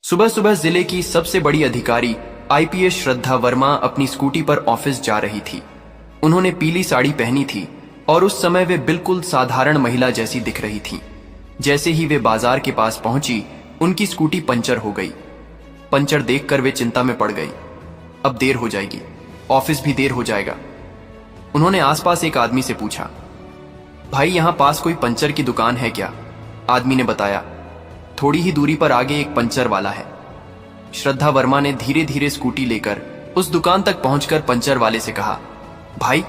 सुबह सुबह जिले की सबसे बड़ी अधिकारी आईपीएस श्रद्धा वर्मा अपनी स्कूटी पर ऑफिस जा रही थी। उन्होंने पीली साड़ी पहनी थी और उस समय वे बिल्कुल साधारण महिला जैसी दिख रही थीं। जैसे ही वे बाजार के पास पहुंची, उनकी स्कूटी पंचर हो गई। पंचर देखकर वे चिंता में पड़ गई। अब देर हो जाएगी, ऑफिस भी देर हो जाएगा। उन्होंने आसपास एक आदमी से पूछा, भाई यहां पास कोई पंचर की दुकान है क्या? आदमी ने बताया, थोड़ी ही दूरी पर आगे एक पंचर वाला है। श्रद्धा वर्मा ने धीरे धीरे स्कूटी लेकर उस दुकान तक पहुंचकर पंचर वाले से कहा, भाई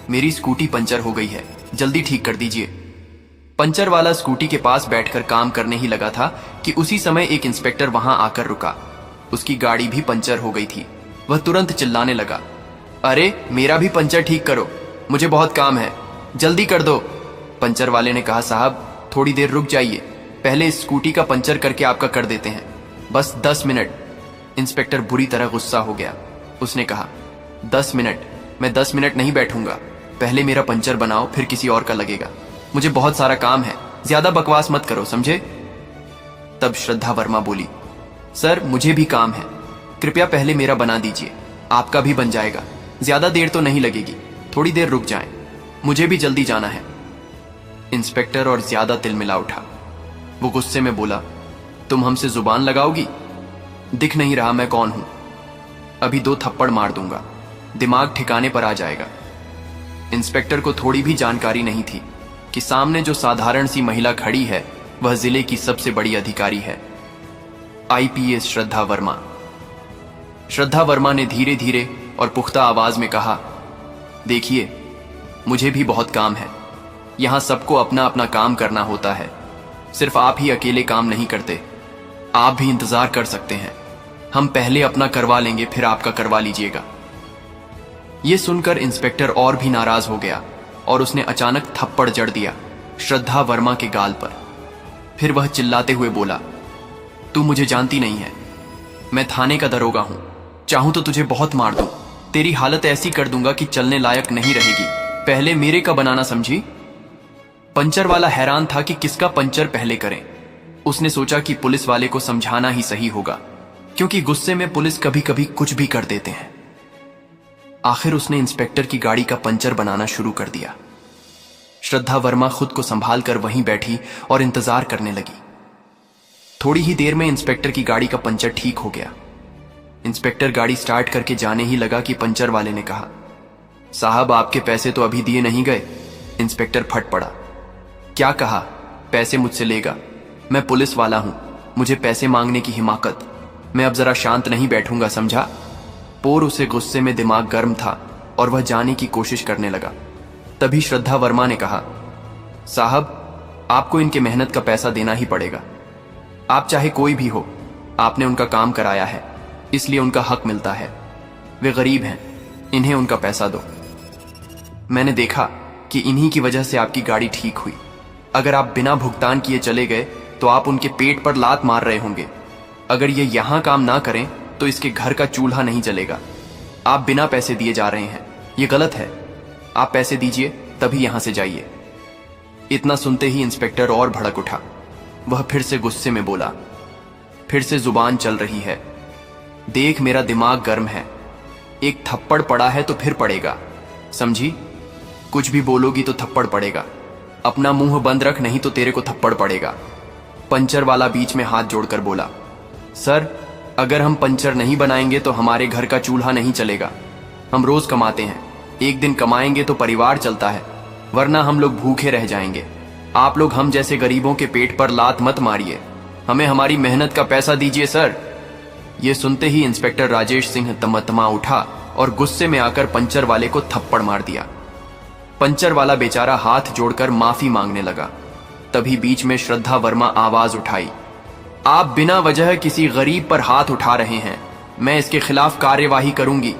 मेरी स्कूटी पंचर हो गई है, जल्दी ठीक कर दीजिए। पंचर वाला स्कूटी के पास बैठकर काम करने ही लगा था कि उसी समय एक इंस्पेक्टर वहां आकर रुका। उसकी गाड़ी भी पंचर हो गई थी। वह तुरंत चिल्लाने लगा, अरे मेरा भी पंचर ठीक करो, मुझे बहुत काम है, जल्दी कर दो। पंचर वाले ने कहा, साहब थोड़ी देर रुक जाइए, पहले इस स्कूटी का पंचर करके आपका कर देते हैं, बस 10 मिनट। इंस्पेक्टर बुरी तरह गुस्सा हो गया। उसने कहा, 10 मिनट? मैं 10 मिनट नहीं बैठूंगा, पहले मेरा पंचर बनाओ, फिर किसी और का लगेगा। मुझे बहुत सारा काम है, ज्यादा बकवास मत करो, समझे? तब श्रद्धा वर्मा बोली, सर मुझे भी काम है, कृपया पहले मेरा बना दीजिए, आपका भी बन जाएगा, ज्यादा देर तो नहीं लगेगी, थोड़ी देर रुक जाएं, मुझे भी जल्दी जाना है। इंस्पेक्टर और ज्यादा तिलमिला उठा। वो गुस्से में बोला, तुम हमसे जुबान लगाओगी? दिख नहीं रहा मैं कौन हूं? अभी 2 थप्पड़ मार दूंगा, दिमाग ठिकाने पर आ जाएगा। इंस्पेक्टर को थोड़ी भी जानकारी नहीं थी कि सामने जो साधारण सी महिला खड़ी है वह जिले की सबसे बड़ी अधिकारी है, आईपीएस श्रद्धा वर्मा। श्रद्धा वर्मा ने धीरे धीरे और पुख्ता आवाज में कहा, देखिए मुझे भी बहुत काम है, यहां सबको अपना अपना काम करना होता है, सिर्फ आप ही अकेले काम नहीं करते, आप भी इंतजार कर सकते हैं, हम पहले अपना करवा लेंगे फिर आपका करवा लीजिएगा। यह सुनकर इंस्पेक्टर और भी नाराज हो गया और उसने अचानक थप्पड़ जड़ दिया श्रद्धा वर्मा के गाल पर। फिर वह चिल्लाते हुए बोला, तू मुझे जानती नहीं है, मैं थाने का दरोगा हूं, चाहूं तो तुझे बहुत मार दूं, तेरी हालत ऐसी कर दूंगा कि चलने लायक नहीं रहेगी, पहले मेरे का बनाना, समझी? पंचर वाला हैरान था कि किसका पंचर पहले करें। उसने सोचा कि पुलिस वाले को समझाना ही सही होगा, क्योंकि गुस्से में पुलिस कभी कभी कुछ भी कर देते हैं। आखिर उसने इंस्पेक्टर की गाड़ी का पंचर बनाना शुरू कर दिया। श्रद्धा वर्मा खुद को संभाल कर वहीं बैठी और इंतजार करने लगी। थोड़ी ही देर में इंस्पेक्टर की गाड़ी का पंचर ठीक हो गया। इंस्पेक्टर गाड़ी स्टार्ट करके जाने ही लगा कि पंचर वाले ने कहा, साहब आपके पैसे तो अभी दिए नहीं गए। इंस्पेक्टर फट पड़ा, क्या कहा? पैसे मुझसे लेगा? मैं पुलिस वाला हूं, मुझे पैसे मांगने की हिमाकत? मैं अब जरा शांत नहीं बैठूंगा, समझा? पोर उसे गुस्से में दिमाग गर्म था और वह जाने की कोशिश करने लगा। तभी श्रद्धा वर्मा ने कहा, साहब आपको इनके मेहनत का पैसा देना ही पड़ेगा, आप चाहे कोई भी हो, आपने उनका काम कराया है, इसलिए उनका हक मिलता है। वे गरीब हैं, इन्हें उनका पैसा दो। मैंने देखा कि इन्हीं की वजह से आपकी गाड़ी ठीक हुई, अगर आप बिना भुगतान किए चले गए तो आप उनके पेट पर लात मार रहे होंगे। अगर ये यहां काम ना करें तो इसके घर का चूल्हा नहीं जलेगा। आप बिना पैसे दिए जा रहे हैं, ये गलत है, आप पैसे दीजिए तभी यहां से जाइए। इतना सुनते ही इंस्पेक्टर और भड़क उठा। वह फिर से गुस्से में बोला, फिर से जुबान चल रही है, देख मेरा दिमाग गर्म है, एक थप्पड़ पड़ा है तो फिर पड़ेगा, समझी? कुछ भी बोलोगी तो थप्पड़ पड़ेगा, अपना मुंह बंद रख नहीं तो तेरे को थप्पड़ पड़ेगा। पंचर वाला बीच में हाथ जोड़कर बोला, सर अगर हम पंचर नहीं बनाएंगे तो हमारे घर का चूल्हा नहीं चलेगा, हम रोज कमाते हैं, एक दिन कमाएंगे तो परिवार चलता है, वरना हम लोग भूखे रह जाएंगे। आप लोग हम जैसे गरीबों के पेट पर लात मत मारिए, हमें हमारी मेहनत का पैसा दीजिए सर। यह सुनते ही इंस्पेक्टर राजेश सिंह तमतमा उठा और गुस्से में आकर पंचर वाले को थप्पड़ मार दिया। पंचर वाला बेचारा हाथ जोड़कर माफी मांगने लगा। तभी बीच में श्रद्धा वर्मा आवाज उठाई, आप बिना वजह किसी गरीब पर हाथ उठा रहे हैं, मैं इसके खिलाफ कार्यवाही करूंगी।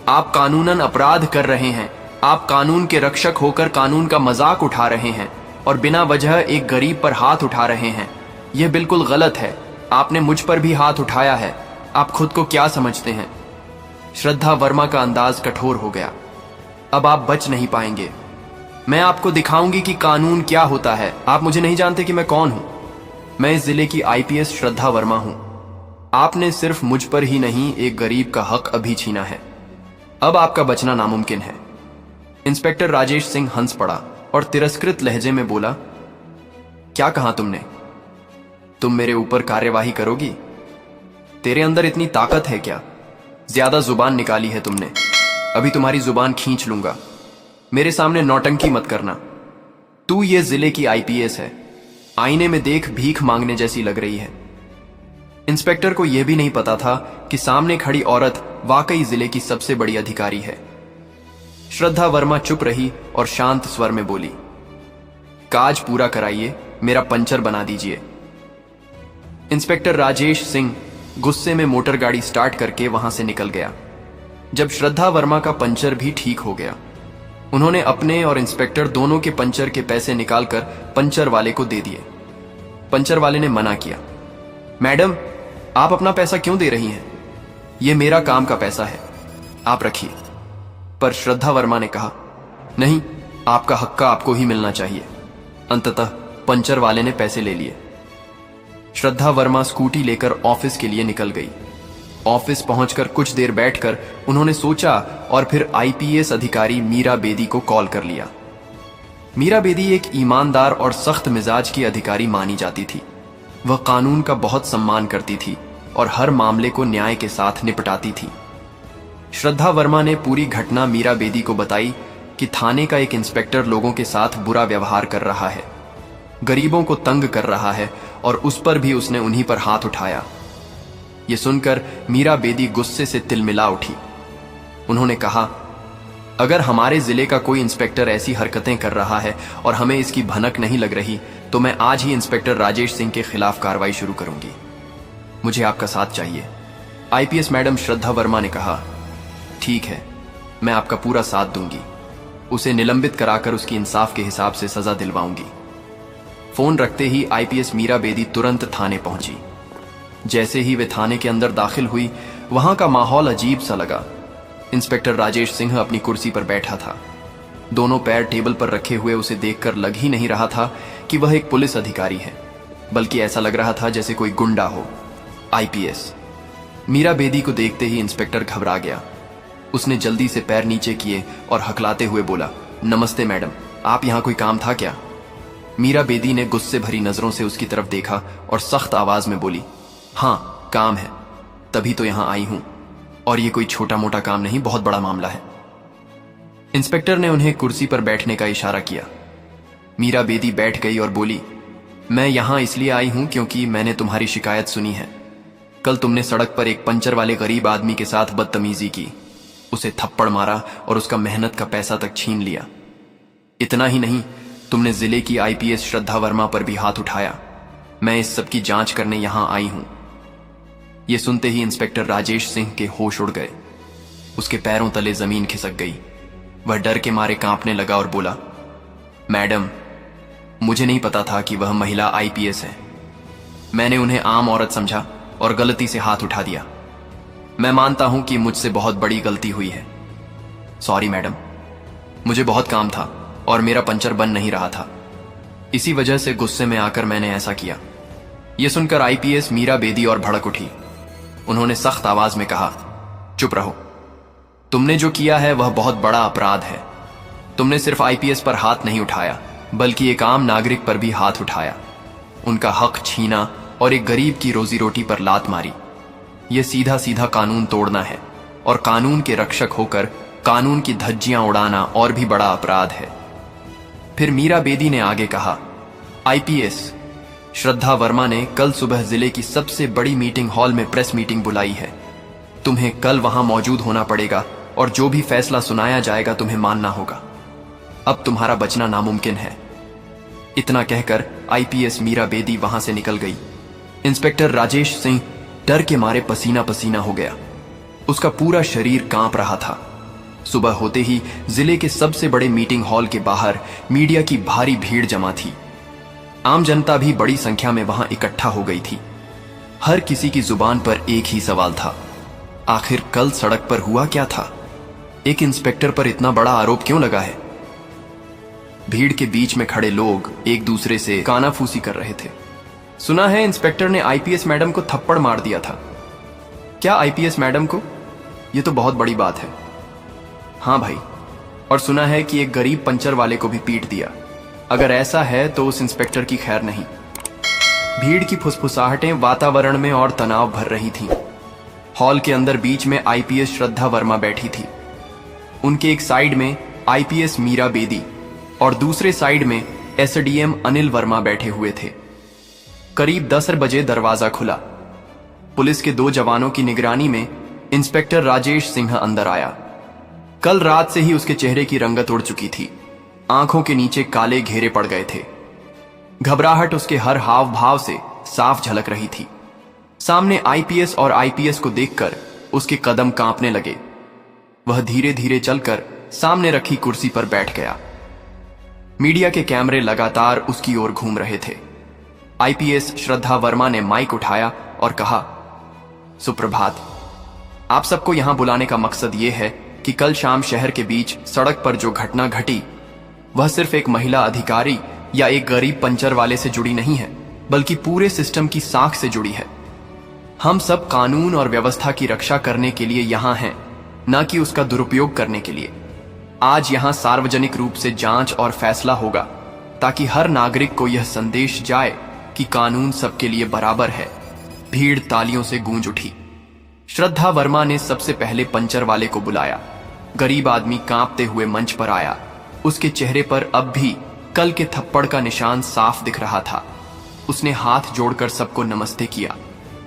आप कानूनन अपराध कर रहे हैं, आप कानून के रक्षक होकर कानून का मजाक उठा रहे हैं और बिना वजह एक गरीब पर हाथ उठा रहे हैं, यह बिल्कुल गलत है। आपने मुझ पर भी हाथ उठाया है, आप खुद को क्या समझते हैं? श्रद्धा वर्मा का अंदाज कठोर हो गया, अब आप बच नहीं पाएंगे, मैं आपको दिखाऊंगी कि कानून क्या होता है। आप मुझे नहीं जानते कि मैं कौन हूं, मैं इस जिले की आईपीएस श्रद्धा वर्मा हूं। आपने सिर्फ मुझ पर ही नहीं, एक गरीब का हक अभी छीना है। अब आपका बचना नामुमकिन है। इंस्पेक्टर राजेश सिंह हंस पड़ा और तिरस्कृत लहजे में बोला, क्या कहा तुमने? तुम मेरे ऊपर कार्यवाही करोगी? तेरे अंदर इतनी ताकत है क्या? ज्यादा जुबान निकाली है तुमने। अभी तुम्हारी जुबान खींच लूंगा। मेरे सामने नौटंकी मत करना। तू ये जिले की आईपीएस है। आईने में देख भीख मांगने जैसी लग रही है। इंस्पेक्टर को यह भी नहीं पता था कि सामने खड़ी औरत वाकई जिले की सबसे बड़ी अधिकारी है। श्रद्धा वर्मा चुप रही और शांत स्वर में बोली, काज पूरा कराइए, मेरा पंचर बना दीजिए। इंस्पेक्टर राजेश सिंह गुस्से में मोटर गाड़ी स्टार्ट करके वहां से निकल गया। जब श्रद्धा वर्मा का पंचर भी ठीक हो गया, उन्होंने अपने और इंस्पेक्टर दोनों के पंचर के पैसे निकालकर पंचर वाले को दे दिए। पंचर वाले ने मना किया, मैडम आप अपना पैसा क्यों दे रही हैं? यह मेरा काम का पैसा है, आप रखिए। पर श्रद्धा वर्मा ने कहा, नहीं, आपका हक्का आपको ही मिलना चाहिए। अंततः पंचर वाले ने पैसे ले लिए। श्रद्धा वर्मा स्कूटी लेकर ऑफिस के लिए निकल गई। ऑफिस पहुंचकर कुछ देर बैठकर उन्होंने सोचा और फिर आईपीएस अधिकारी मीरा बेदी को कॉल कर लिया। मीरा बेदी एक ईमानदार और सख्त मिजाज की अधिकारी मानी जाती थी। वह कानून का बहुत सम्मान करती थी और हर मामले को न्याय के साथ निपटाती थी। श्रद्धा वर्मा ने पूरी घटना मीरा बेदी को बताई कि थाने का एक इंस्पेक्टर लोगों के साथ बुरा व्यवहार कर रहा है, गरीबों को तंग कर रहा है और उस पर भी उसने उन्हीं पर हाथ उठाया। यह सुनकर मीरा बेदी गुस्से से तिलमिला उठी। उन्होंने कहा, अगर हमारे जिले का कोई इंस्पेक्टर ऐसी हरकतें कर रहा है और हमें इसकी भनक नहीं लग रही, तो मैं आज ही इंस्पेक्टर राजेश सिंह के खिलाफ कार्रवाई शुरू करूंगी। मुझे आपका साथ चाहिए। आईपीएस मैडम श्रद्धा वर्मा ने कहा, ठीक है, मैं आपका पूरा साथ दूंगी। उसे निलंबित कराकर उसकी इंसाफ के हिसाब से सजा दिलवाऊंगी। फोन रखते ही आईपीएस मीरा बेदी तुरंत थाने पहुंची। जैसे ही वे थाने के अंदर दाखिल हुई, वहां का माहौल अजीब सा लगा। इंस्पेक्टर राजेश सिंह अपनी कुर्सी पर बैठा था। दोनों पैर टेबल पर रखे हुए उसे देखकर लग ही नहीं रहा था कि वह एक पुलिस अधिकारी है, बल्कि ऐसा लग रहा था जैसे कोई गुंडा हो। आईपीएस मीरा बेदी को देखते ही इंस्पेक्टर घबरा गया। उसने जल्दी से पैर नीचे किए और हकलाते हुए बोला, नमस्ते मैडम, आप यहां कोई काम था क्या? मीरा बेदी ने गुस्से भरी नजरों से उसकी तरफ देखा और सख्त आवाज में बोली, हाँ काम है, तभी तो यहां आई हूं, और ये कोई छोटा मोटा काम नहीं, बहुत बड़ा मामला है। इंस्पेक्टर ने उन्हें कुर्सी पर बैठने का इशारा किया। मीरा बेदी बैठ गई और बोली, मैं यहां इसलिए आई हूं क्योंकि मैंने तुम्हारी शिकायत सुनी है। कल तुमने सड़क पर एक पंचर वाले गरीब आदमी के साथ बदतमीजी की, उसे थप्पड़ मारा और उसका मेहनत का पैसा तक छीन लिया। इतना ही नहीं, तुमने जिले की आईपीएस श्रद्धा वर्मा पर भी हाथ उठाया। मैं इस सब की जांच करने यहां आई हूं। यह सुनते ही इंस्पेक्टर राजेश सिंह के होश उड़ गए। उसके पैरों तले जमीन खिसक गई। वह डर के मारे कांपने लगा और बोला, मैडम, मुझे नहीं पता था कि वह महिला आईपीएस है। मैंने उन्हें आम औरत समझा और गलती से हाथ उठा दिया। मैं मानता हूं कि मुझसे बहुत बड़ी गलती हुई है। सॉरी मैडम, मुझे बहुत काम था और मेरा पंचर बन नहीं रहा था। इसी वजह से गुस्से में आकर मैंने ऐसा किया। यह सुनकर आईपीएस मीरा बेदी और भड़क उठी। उन्होंने सख्त आवाज में कहा, चुप रहो। तुमने जो किया है वह बहुत बड़ा अपराध है। तुमने सिर्फ आईपीएस पर हाथ नहीं उठाया, बल्कि एक आम नागरिक पर भी हाथ उठाया, उनका हक छीना और एक गरीब की रोजी रोटी पर लात मारी। यह सीधा सीधा कानून तोड़ना है और कानून के रक्षक होकर कानून की धज्जियां उड़ाना और भी बड़ा अपराध है। फिर मीरा बेदी ने आगे कहा, आईपीएस श्रद्धा वर्मा ने कल सुबह जिले की सबसे बड़ी मीटिंग हॉल में प्रेस मीटिंग बुलाई है। तुम्हें कल वहां मौजूद होना पड़ेगा और जो भी फैसला सुनाया जाएगा तुम्हें मानना होगा। अब तुम्हारा बचना नामुमकिन है। इतना कहकर आईपीएस मीरा बेदी वहां से निकल गई। इंस्पेक्टर राजेश सिंह डर के मारे पसीना पसीना हो गया। उसका पूरा शरीर कांप रहा था। सुबह होते ही जिले के सबसे बड़े मीटिंग हॉल के बाहर मीडिया की भारी भीड़ जमा थी। आम जनता भी बड़ी संख्या में वहां इकट्ठा हो गई थी। हर किसी की जुबान पर एक ही सवाल था, आखिर कल सड़क पर हुआ क्या था? एक इंस्पेक्टर पर इतना बड़ा आरोप क्यों लगा है? भीड़ के बीच में खड़े लोग एक दूसरे से कानाफूसी कर रहे थे। सुना है इंस्पेक्टर ने आईपीएस मैडम को थप्पड़ मार दिया था। क्या आईपीएस मैडम को? ये तो बहुत बड़ी बात है। हाँ भाई, और सुना है कि एक गरीब पंचर वाले को भी पीट दिया। अगर ऐसा है तो उस इंस्पेक्टर की खैर नहीं। भीड़ की फुसफुसाहटें वातावरण में और तनाव भर रही थीं। हॉल के अंदर बीच में आईपीएस श्रद्धा वर्मा बैठी थी। उनके एक साइड में आईपीएस मीरा बेदी और दूसरे साइड में एसडीएम अनिल वर्मा बैठे हुए थे। करीब 10 बजे दरवाजा खुला। पुलिस के 2 जवानों की निगरानी में इंस्पेक्टर राजेश सिंह अंदर आया। कल रात से ही उसके चेहरे की रंगत उड़ चुकी थी। आंखों के नीचे काले घेरे पड़ गए थे। घबराहट उसके हर हाव भाव से साफ झलक रही थी। सामने आईपीएस और आईपीएस को देखकर उसके कदम कांपने लगे। वह धीरे धीरे चलकर सामने रखी कुर्सी पर बैठ गया। मीडिया के कैमरे लगातार उसकी ओर घूम रहे थे। आईपीएस श्रद्धा वर्मा ने माइक उठाया और कहा, सुप्रभात। आप सबको यहां बुलाने का मकसद यह है कि कल शाम शहर के बीच सड़क पर जो घटना घटी वह सिर्फ एक महिला अधिकारी या एक गरीब पंचर वाले से जुड़ी नहीं है, बल्कि पूरे सिस्टम की साख से जुड़ी है। हम सब कानून और व्यवस्था की रक्षा करने के लिए यहां हैं, न कि उसका दुरुपयोग करने के लिए। आज यहां सार्वजनिक रूप से जांच और फैसला होगा ताकि हर नागरिक को यह संदेश जाए कि कानून सबके लिए बराबर है। भीड़ तालियों से गूंज उठी। श्रद्धा वर्मा ने सबसे पहले पंचर वाले को बुलाया। गरीब आदमी कांपते हुए मंच पर आया। उसके चेहरे पर अब भी कल के थप्पड़ का निशान साफ दिख रहा था। उसने हाथ जोड़कर सबको नमस्ते किया।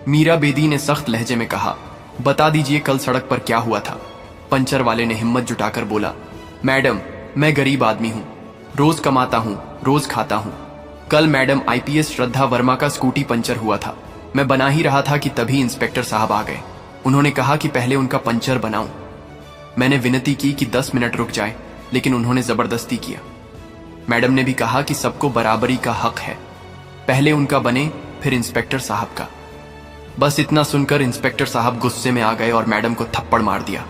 मीरा बेदी ने सख्त लहजे में कहा, बता दीजिए कल सड़क पर क्या हुआ था। पंचर वाले ने हिम्मत जुटाकर बोला, मैडम, मैं गरीब आदमी हूं, रोज कमाता हूं, रोज खाता हूं। कल मैडम आईपीएस श्रद्धा वर्मा का स्कूटी पंचर हुआ था। मैं बना ही रहा था कि तभी इंस्पेक्टर साहब आ गए। उन्होंने कहा कि पहले उनका पंचर बनाऊं। मैंने विनती की कि 10 मिनट रुक जाए, लेकिन उन्होंने जबरदस्ती किया। मैडम ने भी कहा कि सबको बराबरी का हक है, पहले उनका बने फिर इंस्पेक्टर साहब का। बस इतना सुनकर इंस्पेक्टर साहब गुस्से में आ गए और मैडम को थप्पड़ मार दिया।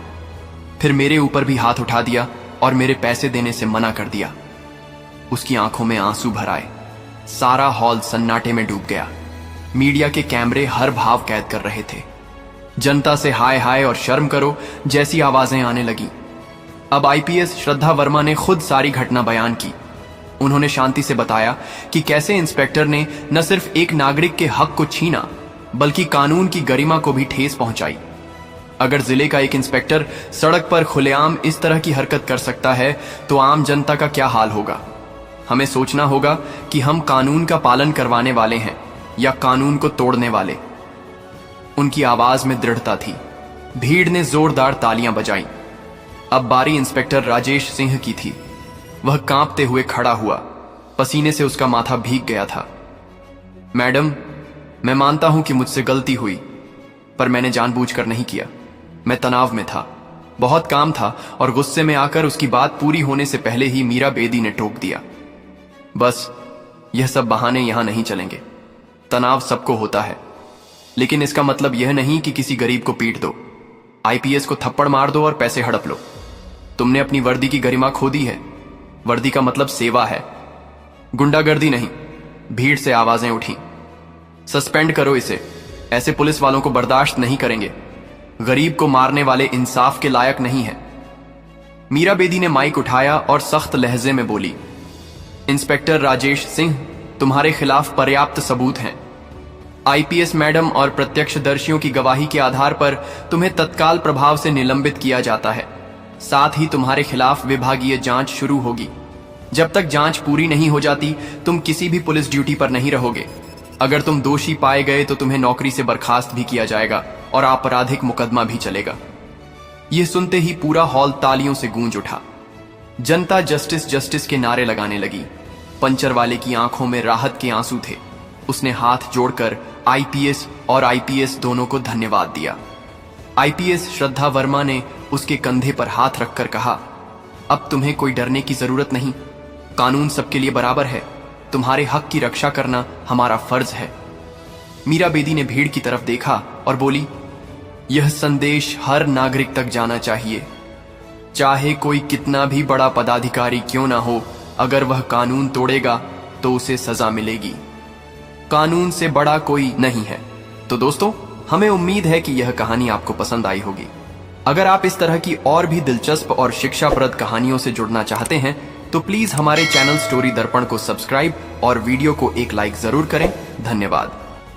फिर मेरे ऊपर भी हाथ उठा दिया और मेरे पैसे देने से मना कर दिया। उसकी आंखों में आंसू भर आए। सारा हॉल सन्नाटे में डूब गया। मीडिया के कैमरे हर भाव कैद कर रहे थे। जनता से हाय हाय और शर्म करो जैसी आवाजें आने लगी। अब आईपीएस श्रद्धा वर्मा ने खुद सारी घटना बयान की। उन्होंने शांति से बताया कि कैसे इंस्पेक्टर ने न सिर्फ एक नागरिक के हक को छीना, बल्कि कानून की गरिमा को भी ठेस पहुंचाई। अगर जिले का एक इंस्पेक्टर सड़क पर खुलेआम इस तरह की हरकत कर सकता है तो आम जनता का क्या हाल होगा। हमें सोचना होगा कि हम कानून का पालन करवाने वाले हैं या कानून को तोड़ने वाले। उनकी आवाज में दृढ़ता थी। भीड़ ने जोरदार तालियां बजाईं। अब बारी इंस्पेक्टर राजेश सिंह की थी। वह कांपते हुए खड़ा हुआ। पसीने से उसका माथा भीग गया था। मैडम, मैं मानता हूं कि मुझसे गलती हुई, पर मैंने जानबूझकर नहीं किया। मैं तनाव में था, बहुत काम था, और गुस्से में आकर उसकी बात पूरी होने से पहले ही मीरा बेदी ने टोक दिया। बस यह सब बहाने यहां नहीं चलेंगे। तनाव सबको होता है, लेकिन इसका मतलब यह नहीं कि किसी गरीब को पीट दो, आईपीएस को थप्पड़ मार दो और पैसे हड़प लो। तुमने अपनी वर्दी की गरिमा खो दी है। वर्दी का मतलब सेवा है, गुंडागर्दी नहीं। भीड़ से आवाजें उठी, सस्पेंड करो इसे, ऐसे पुलिस वालों को बर्दाश्त नहीं करेंगे। गरीब को मारने वाले इंसाफ के लायक नहीं है। मीरा बेदी ने माइक उठाया और सख्त लहजे में बोली, इंस्पेक्टर राजेश सिंह, तुम्हारे खिलाफ पर्याप्त सबूत हैं। आईपीएस मैडम और प्रत्यक्षदर्शियों की गवाही के आधार पर तुम्हें तत्काल प्रभाव से निलंबित किया जाता है। साथ ही तुम्हारे खिलाफ विभागीय जांच शुरू होगी। जब तक जांच पूरी नहीं हो जाती तुम किसी भी पुलिस ड्यूटी पर नहीं रहोगे। अगर तुम दोषी पाए गए तो तुम्हें नौकरी से बर्खास्त भी किया जाएगा और आपराधिक मुकदमा भी चलेगा। यह सुनते ही पूरा हॉल तालियों से गूंज उठा। जनता जस्टिस जस्टिस के नारे लगाने लगी। पंचर वाले की आंखों में राहत के आंसू थे। उसने हाथ जोड़कर आईपीएस और आईपीएस दोनों को धन्यवाद दिया। आईपीएस श्रद्धा वर्मा ने उसके कंधे पर हाथ रखकर कहा, अब तुम्हें कोई डरने की जरूरत नहीं। कानून सबके लिए बराबर है। तुम्हारे हक की रक्षा करना हमारा फर्ज है। मीरा बेदी ने भीड़ की तरफ देखा और बोली, यह संदेश हर नागरिक तक जाना चाहिए। चाहे कोई कितना भी बड़ा पदाधिकारी क्यों ना हो, अगर वह कानून तोड़ेगा तो उसे सजा मिलेगी। कानून से बड़ा कोई नहीं है। तो दोस्तों, हमें उम्मीद है कि यह कहानी आपको पसंद आई होगी। अगर आप इस तरह की और भी दिलचस्प और शिक्षाप्रद कहानियों से जुड़ना चाहते हैं तो प्लीज हमारे चैनल स्टोरी दर्पण को सब्सक्राइब और वीडियो को एक लाइक जरूर करें। धन्यवाद।